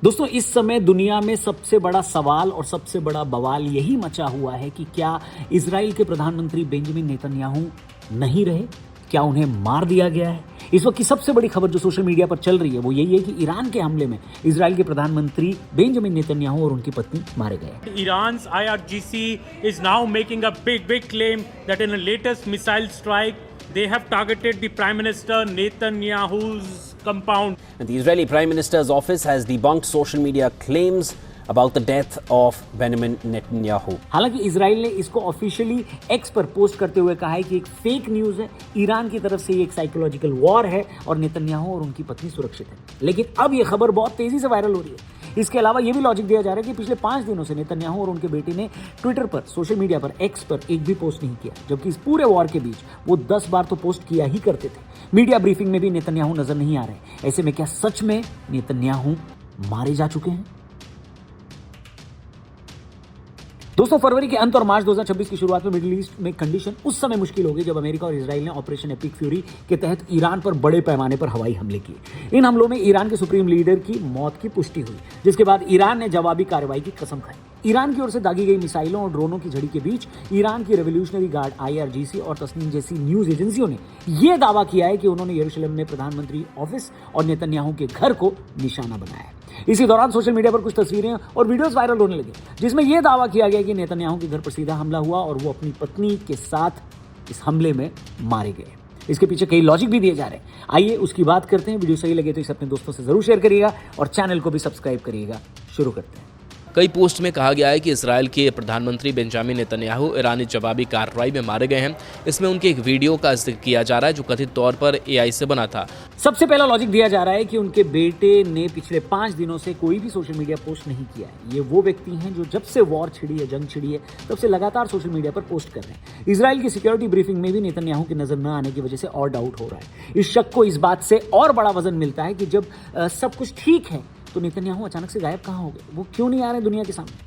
दोस्तों इस समय दुनिया में सबसे बड़ा सवाल और सबसे बड़ा बवाल यही मचा हुआ है कि क्या इजराइल के प्रधानमंत्री बेंजामिन नेतन्याहू नहीं रहे, क्या उन्हें मार दिया गया है। इस वक्त की सबसे बड़ी खबर जो सोशल मीडिया पर चल रही है वो यही है कि ईरान के हमले में इजराइल के प्रधानमंत्री बेंजामिन नेतन्याहू और उनकी पत्नी मारे गए। Iran's IRGC is now making a big claim that in the latest missile strike they have targeted the Prime Minister Netanyahu's compound. The Israeli Prime Minister's office has debunked social media claims about the death of Benjamin Netanyahu. हालांकि Israel ने इसको officially x पर post करते हुए कहा है कि एक फेक न्यूज है, ईरान की तरफ से ये एक साइकोलॉजिकल वॉर है और नेतन्याहू और उनकी पत्नी सुरक्षित है। लेकिन अब ये खबर बहुत तेजी से वायरल हो रही है। इसके अलावा ये भी लॉजिक दिया जा रहा है कि पिछले 5 दिनों से नेतन्याहू और उनके बेटे ने ट्विटर पर, सोशल मीडिया पर, एक्स पर एक भी पोस्ट नहीं किया, जबकि इस पूरे वॉर के बीच वो 10 बार तो पोस्ट किया ही करते थे। मीडिया ब्रीफिंग में भी नेतन्याहू नजर नहीं आ रहे। ऐसे में क्या सच में नेतन्याहू मारे जा चुके हैं? दोस्तों फरवरी के अंत और मार्च 2026 की शुरुआत में मिडिल ईस्ट में कंडीशन उस समय मुश्किल हो गई जब अमेरिका और इजराइल ने ऑपरेशन एपिक फ्यूरी के तहत ईरान पर बड़े पैमाने पर हवाई हमले किए। इन हमलों में ईरान के सुप्रीम लीडर की मौत की पुष्टि हुई, जिसके बाद ईरान ने जवाबी कार्रवाई की कसम खाई। ईरान की ओर से दागी गई मिसाइलों और ड्रोनों की झड़ी के बीच ईरान की रेवोल्यूशनरी गार्ड IRGC और तस्नीम जैसी न्यूज एजेंसियों ने यह दावा किया है कि उन्होंने यरूशलेम में प्रधानमंत्री ऑफिस और नेतन्याहू के घर को निशाना बनाया। इसी दौरान सोशल मीडिया पर कुछ तस्वीरें और वीडियोस वायरल होने लगी, जिसमें यह दावा किया गया कि नेतन्याहू के घर पर सीधा हमला हुआ और वो अपनी पत्नी के साथ इस हमले में मारे गए। इसके पीछे कई लॉजिक भी दिए जा रहे हैं। आइए उसकी बात करते हैं। वीडियो सही लगे तो इसे अपने दोस्तों से जरूर शेयर करिएगा और चैनल को भी सब्सक्राइब करिएगा। शुरू करते हैं। कई पोस्ट में कहा गया है कि इजराइल के प्रधानमंत्री बेंजामिन नेतन्याहू ईरानी जवाबी कार्रवाई में मारे गए हैं। इसमें उनके एक वीडियो का जिक्र किया जा रहा है जो कथित तौर पर AI से बना था। सबसे पहला लॉजिक दिया जा रहा है कि उनके बेटे ने पिछले 5 दिनों से कोई भी सोशल मीडिया पोस्ट नहीं किया है। ये वो व्यक्ति हैं जो जब से वॉर छिड़ी है, जंग छिड़ी है, तब से लगातार सोशल मीडिया पर पोस्ट कर रहे हैं। इजराइल की सिक्योरिटी ब्रीफिंग में भी नेतन्याहू की नजर न आने की वजह से और डाउट हो रहा है। इस शक को इस बात से और बड़ा वजन मिलता है कि जब सब कुछ ठीक है तो नेतन्याहू अचानक से गायब कहां हो गए, वो क्यों नहीं आ रहे दुनिया के सामने।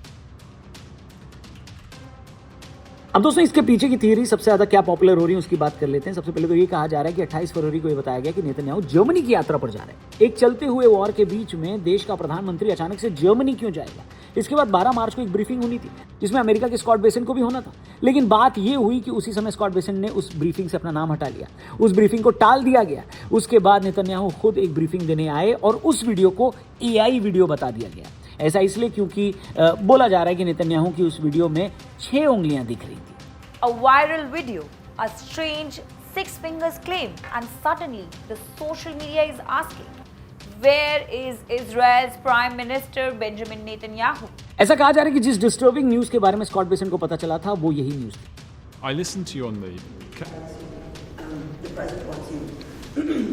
अब दोस्तों इसके पीछे की थियरी सबसे ज्यादा क्या पॉपुलर हो रही है उसकी बात कर लेते हैं। सबसे पहले तो ये कहा जा रहा है कि 28 फरवरी को ये बताया गया कि नेतन्याहू जर्मनी की यात्रा पर जा रहे हैं। एक चलते हुए वॉर के बीच में देश का प्रधानमंत्री अचानक से जर्मनी क्यों जाएगा। इसके बाद 12 मार्च को एक ब्रीफिंग होनी थी जिसमें अमेरिका के स्कॉट बेसेंट को भी होना था, लेकिन बात यह हुई कि उसी समय स्कॉट बेसेंट ने उस ब्रीफिंग से अपना नाम हटा लिया, उस ब्रीफिंग को टाल दिया गया। उसके बाद नेतन्याहू खुद एक ब्रीफिंग देने आए और उस वीडियो को AI वीडियो बता दिया गया। ऐसा इसलिए क्योंकि बोला जा रहा है कि नेतन्याहू की उस वीडियो में 6 उंगलियां दिख रही थी। A viral video, a strange 6 fingers claim, and suddenly the social media is asking, where is Israel's Prime Minister Benjamin Netanyahu? ऐसा कहा जा रहा है कि जिस डिस्टर्बिंग न्यूज के बारे में स्कॉट बेसेंट को पता चला था वो यही न्यूज थी। I listened to you on the. The president wants you.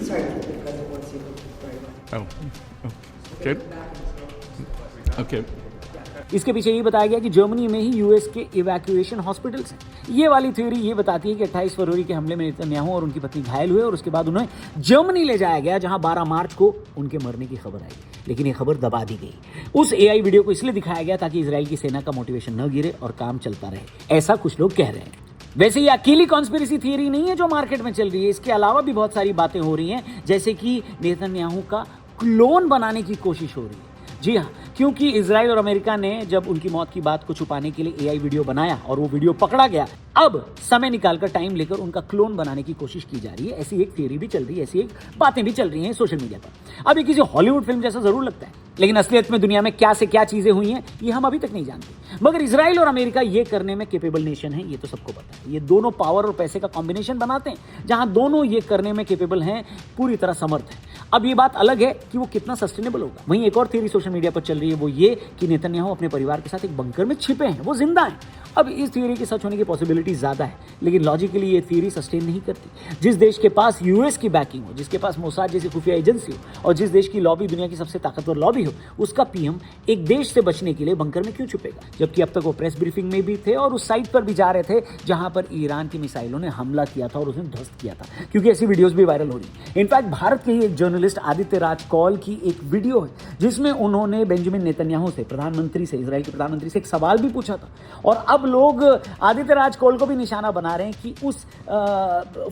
Sorry, the president wants you very much. Oh, okay. Okay. इसके पीछे ये बताया गया कि जर्मनी में ही US के इवैक्यूएशन हॉस्पिटल्स हैं। ये वाली थ्योरी ये बताती है कि 28 फरवरी के हमले में नेतन्याहू और उनकी पत्नी घायल हुए और उसके बाद उन्हें जर्मनी ले जाया गया, जहां 12 मार्च को उनके मरने की खबर आई, लेकिन ये खबर दबा दी गई। उस AI वीडियो को इसलिए दिखाया गया ताकि इजराइल की सेना का मोटिवेशन न गिरे और काम चलता रहे, ऐसा कुछ लोग कह रहे हैं। वैसे ये अकेली कॉन्स्पिरेसी थियरी नहीं है जो मार्केट में चल रही है। इसके अलावा भी बहुत सारी बातें हो रही हैं, जैसे कि नेतन्याहू का क्लोन बनाने की कोशिश हो रही है। जी हाँ, क्योंकि इजराइल और अमेरिका ने जब उनकी मौत की बात को छुपाने के लिए AI वीडियो बनाया और वो वीडियो पकड़ा गया, अब समय निकालकर टाइम लेकर उनका क्लोन बनाने की कोशिश की जा रही है। ऐसी एक थियरी भी चल रही है, ऐसी एक बातें भी चल रही हैं सोशल मीडिया पर। अब ये किसी हॉलीवुड फिल्म जैसा जरूर लगता है, लेकिन असलियत में दुनिया में क्या से क्या चीजें हुई हैं ये हम अभी तक नहीं जानते। मगर इजराइल और अमेरिका ये करने में केपेबल नेशन है, ये तो सबको पता है। ये दोनों पावर और पैसे का कॉम्बिनेशन बनाते हैं, जहां दोनों ये करने में केपेबल हैं, पूरी तरह समर्थ है। अब ये बात अलग है कि वो कितना सस्टेनेबल होगा। वहीं एक और थियरी सोशल मीडिया पर चल रही है, वो ये कि नेतन्याहू अपने परिवार के साथ एक बंकर में छिपे हैं, वो जिंदा हैं। अब इस थियरी के सच होने की पॉसिबिलिटी ज्यादा है, लेकिन लॉजिकली ये थियरी सस्टेन नहीं करती। जिस देश के पास US की बैकिंग हो, जिसके पास मोसाद जैसी खुफिया एजेंसी हो और जिस देश की लॉबी दुनिया की सबसे ताकतवर लॉबी हो, उसका PM एक देश से बचने के लिए बंकर में क्यों छुपेगा। जबकि अब तक वो प्रेस ब्रीफिंग में भी थे और उस साइट पर भी जा रहे थे जहां पर ईरान की मिसाइलों ने हमला किया था और उसे ध्वस्त किया था, क्योंकि ऐसी वीडियोस भी वायरल हो रही है। इनफैक्ट भारत के ही एक जर्नलिस्ट जर्नलिस्ट आदित्य राज कौल की एक वीडियो है जिसमें उन्होंने बेंजामिन नेतन्याहू से, प्रधानमंत्री से, इजराइल के प्रधानमंत्री से एक सवाल भी पूछा था। और अब लोग आदित्य राज कौल को भी निशाना बना रहे हैं कि उस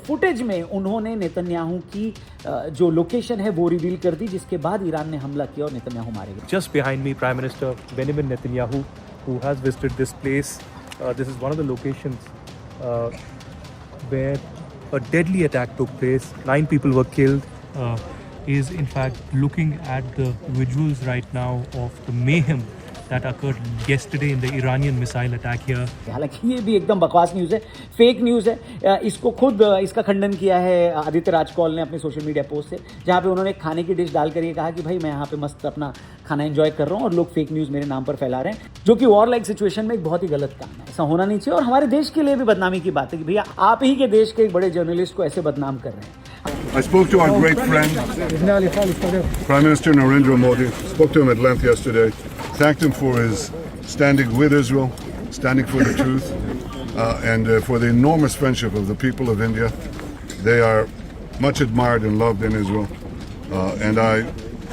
फुटेज में उन्होंने नेतन्याहू की जो लोकेशन है वो रिवील कर दी, जिसके बाद ईरान ने हमला किया और नेतन्याहू मारे गए। Just behind me, Prime Minister Benjamin Netanyahu, who has visited this place. This is one of the locations where a deadly attack took place. 9 people were killed. Is in fact looking at the visuals right now of the mayhem that occurred yesterday in the Iranian missile attack here. हालांकि ये भी एकदम बकवास news है, fake news है। इसको खुद इसका खंडन किया है आदित्य राज कौल ने अपने सोशल मीडिया पोस्ट से, जहाँ पे उन्होंने खाने की डिश डालकर ये कहा कि भाई मैं यहाँ पे मस्त अपना खाना एंजॉय कर रहा हूँ और लोग फेक न्यूज़ मेरे नाम पर फैला रहे हैं, जो कि वॉर लाइक सिचुएशन में एक बहुत ही गलत काम है। ऐसा होना नहीं चाहिए और हमारे देश के लिए भी बदनामी की बात है कि भैया आप ही के देश के एक बड़े जर्नलिस्ट को ऐसे बदनाम कर रहे हैं। I spoke to our great friend, Prime Minister Narendra Modi. Spoke to him at length yesterday. Thanked him for his standing with Israel, standing for the truth, and for the enormous friendship of the people of India. They are much admired and loved in Israel. And I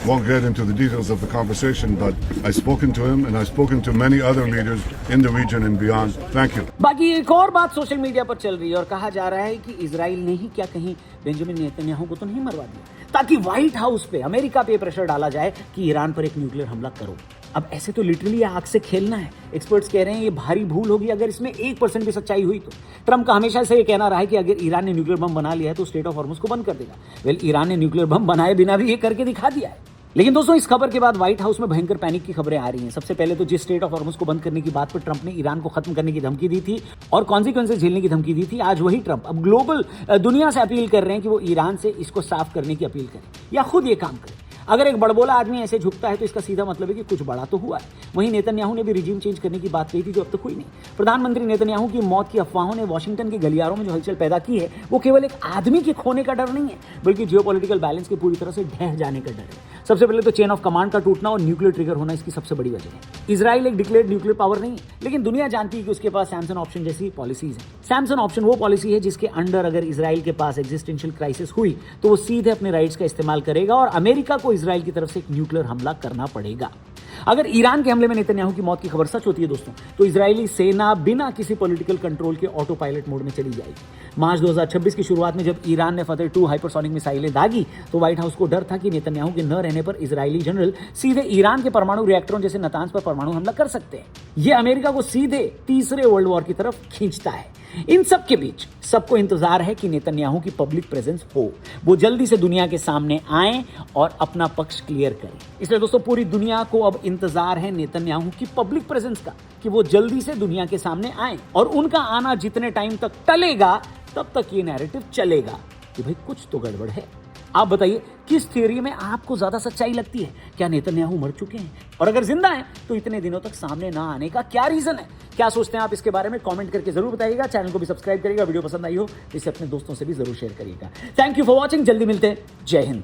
won't get into the details of the conversation, but I've spoken to him and I've spoken to many other leaders in the region and beyond. Thank you. बाकी एक और बात social media पर चल रही है और कहा जा रहा है कि इजराइल ने ही क्या कहीं बेंजामिन नेतन्याहू को तो नहीं मरवा दिया, ताकि व्हाइट हाउस पे, अमेरिका पे प्रेशर डाला जाए कि ईरान पर एक न्यूक्लियर हमला करो। अब ऐसे तो लिटरली आग से खेलना है। एक्सपर्ट्स कह रहे हैं ये भारी भूल होगी अगर इसमें 1% भी सच्चाई हुई तो। ट्रंप का हमेशा से ये कहना रहा है कि अगर ईरान ने न्यूक्लियर बम बना लिया है तो स्टेट ऑफ हॉर्मुज को बंद कर देगा। वेल, ईरान ने न्यूक्लियर बम बनाए बिना भी ये करके दिखा दिया है। लेकिन दोस्तों, इस खबर के बाद व्हाइट हाउस में भयंकर पैनिक की खबरें आ रही हैं। सबसे पहले तो जिस स्टेट ऑफ हॉर्मुज को बंद करने की बात पर ट्रंप ने ईरान को खत्म करने की धमकी दी थी और कॉन्सिक्वेंसेस झेलने की धमकी दी थी, आज वही ट्रंप अब ग्लोबल दुनिया से अपील कर रहे हैं कि वो ईरान से इसको साफ करने की अपील करें या खुद ये काम करें। अगर एक बड़बोला आदमी ऐसे झुकता है तो इसका सीधा मतलब है कि कुछ बड़ा तो हुआ है। वहीं नेतन्याहू ने भी रिजीम चेंज करने की बात कही थी, जो अब तक हुई नहीं। प्रधानमंत्री नेतन्याहू की मौत की अफवाहों ने वॉशिंगटन के गलियारों में जो हलचल पैदा की है, वो केवल एक आदमी के खोने का डर नहीं है, बल्कि जियोपॉलिटिकल बैलेंस के पूरी तरह से ढह जाने का डर है। सबसे पहले तो चेन ऑफ कमांड का टूटना और न्यूक्लियर ट्रिगर होना इसकी सबसे बड़ी वजह है। इजराइल एक डिक्लेयर्ड न्यूक्लियर पावर नहीं है, लेकिन दुनिया जानती है कि उसके पास सैमसन ऑप्शन जैसी पॉलिसीज है। सैमसन ऑप्शन वो पॉलिसी है जिसके अंडर अगर इजराइल के पास एग्जिस्टेंशियल क्राइसिस हुई तो वो सीधे अपने राइट्स का इस्तेमाल करेगा और अमेरिका को इजराइल की तरफ से न्यूक्लियर हमला करना पड़ेगा। अगर ईरान के हमले में नेतन्याहू की मौत की खबर सच होती है दोस्तों, तो इजरायली सेना बिना किसी पॉलिटिकल कंट्रोल के ऑटो पायलट मोड में चली जाएगी। मार्च 2026 की शुरुआत में जब ईरान ने फतेह 2 हाइपरसोनिक मिसाइलें दागी तो व्हाइट हाउस को डर था कि नेतन्याहू के न रहने पर इजरायली जनरल सीधे ईरान के परमाणु रिएक्टरों जैसे नातांज पर परमाणु हमला कर सकते हैं। यह अमेरिका को सीधे तीसरे वर्ल्ड वॉर की तरफ खींचता है। इन सब के बीच सबको इंतजार है कि नेतन्याहू की पब्लिक प्रेजेंस हो, वो जल्दी से दुनिया के सामने आए और अपना पक्ष क्लियर करें। इसलिए दोस्तों, पूरी दुनिया को अब इंतजार है नेतन्याहू की पब्लिक प्रेजेंस का, कि वो जल्दी से दुनिया के सामने आए। और उनका आना जितने टाइम तक टलेगा तब तक ये नैरेटिव चलेगा कि भाई कुछ तो गड़बड़ है। आप बताइए, किस थ्योरी में आपको ज्यादा सच्चाई लगती है? क्या नेतन्याहू मर चुके हैं? और अगर जिंदा हैं तो इतने दिनों तक सामने ना आने का क्या रीजन है? क्या सोचते हैं आप इसके बारे में? कमेंट करके जरूर बताइएगा। चैनल को भी सब्सक्राइब करिएगा। वीडियो पसंद आई हो तो इसे अपने दोस्तों से भी जरूर शेयर करिएगा। Thank you for watching. जल्दी मिलते हैं। जय हिंद।